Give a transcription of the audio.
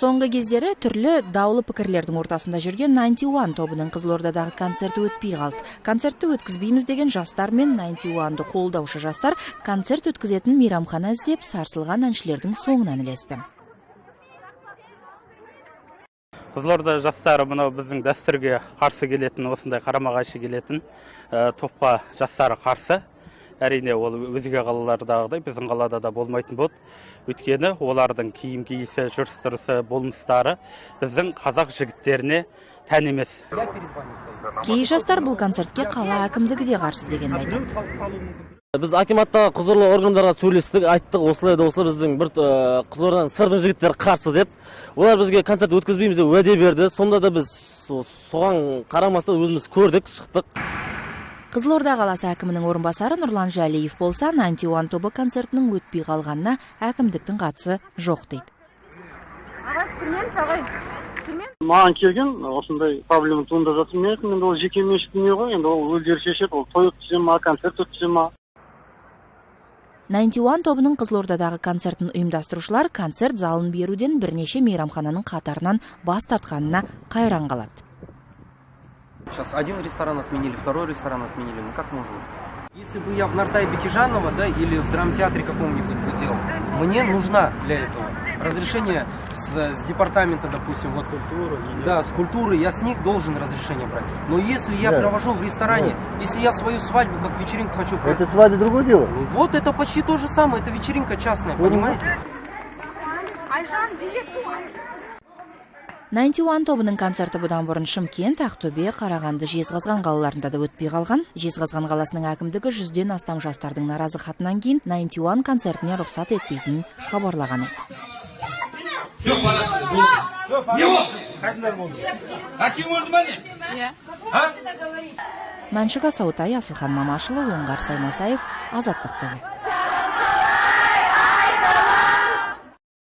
Соңғы кездері түрлі даулы пікірлердің ортасында жүрген 91 тобының Қызылордадағы концерті өтпей қалды. Концертті өткізбейміз деген жастар мен 91-ды қолдаушы жастар концерт өткізетін мейрамхана іздеп сарсылған әншілердің соңынан ілесті. Қызылорда жастары мынау біздің дәстүрге қарсы келетін, осындай қарама-қайшы келетін топқа жастары қарсы. Әрине ол өзге қалалардағыдай біздің қалада да болмайтын болды. Өйткені олардың киім киісі, жүріс-тұрысы, болмыстары біздің қазақ жігіттеріне тән емес. Кей жастар бұл концертке қала әкімдігі де қарсы деген айтады. Біз акиматтағы құзырлы органдарға сөйлестік, айттық, осылай біздің бір Қызылорданың сырдың жігіттері қарсы деп. Олар бізге концерт өткізбейміз деп уәде берді. Сонда да біз соған қарамастан өзіміз көрдік, шықтық. Қызылорда қаласы әкімінің орынбасары Нұрлан Жәлиев болса, 91 тобы концертінің өтпей қалғанына әкімдіктің қатысы жоқ дейді. Маған келген, осындай проблема туындап жатыр. Мен енді ол жеке меншік дүние ғой, енді ол өздері шешеді, ол той өткізе ма, концерт өткізе ма. 91 тобының Қызылордадағы концертін ұйымдастырушылар концерт залын беруден бірнеше мейрамхананың қатарынан бас тартқанына қайран қалады. Сейчас один ресторан отменили, второй ресторан отменили. Ну как можем? Если бы я в Нартае Бекежанова, да, или в драмтеатре каком-нибудь бы делал, мне нужна для этого разрешение с департамента, допустим, вот культуры. Да, с культуры, я с них должен разрешение брать. Но если я провожу в ресторане, если я свою свадьбу как вечеринку хочу проводить... Это свадьба другое дело? Вот это почти то же самое, это вечеринка частная, понимаете? 91 тобының концерті бұдан бұрын Шымкент, Ақтөбе, Қарағанды, Жезқазған қалаларында да өтпей қалған. Жезқазған қаласының әкімдігі 100-ден астам жастардың наразы хатынан кейін 91 концертіне рұқсат етпейтінін хабарлаған еді. Мәншік Асаутай, Асылхан Мамашұлы, Оңғар Саймасаев, Азаттық ТВ.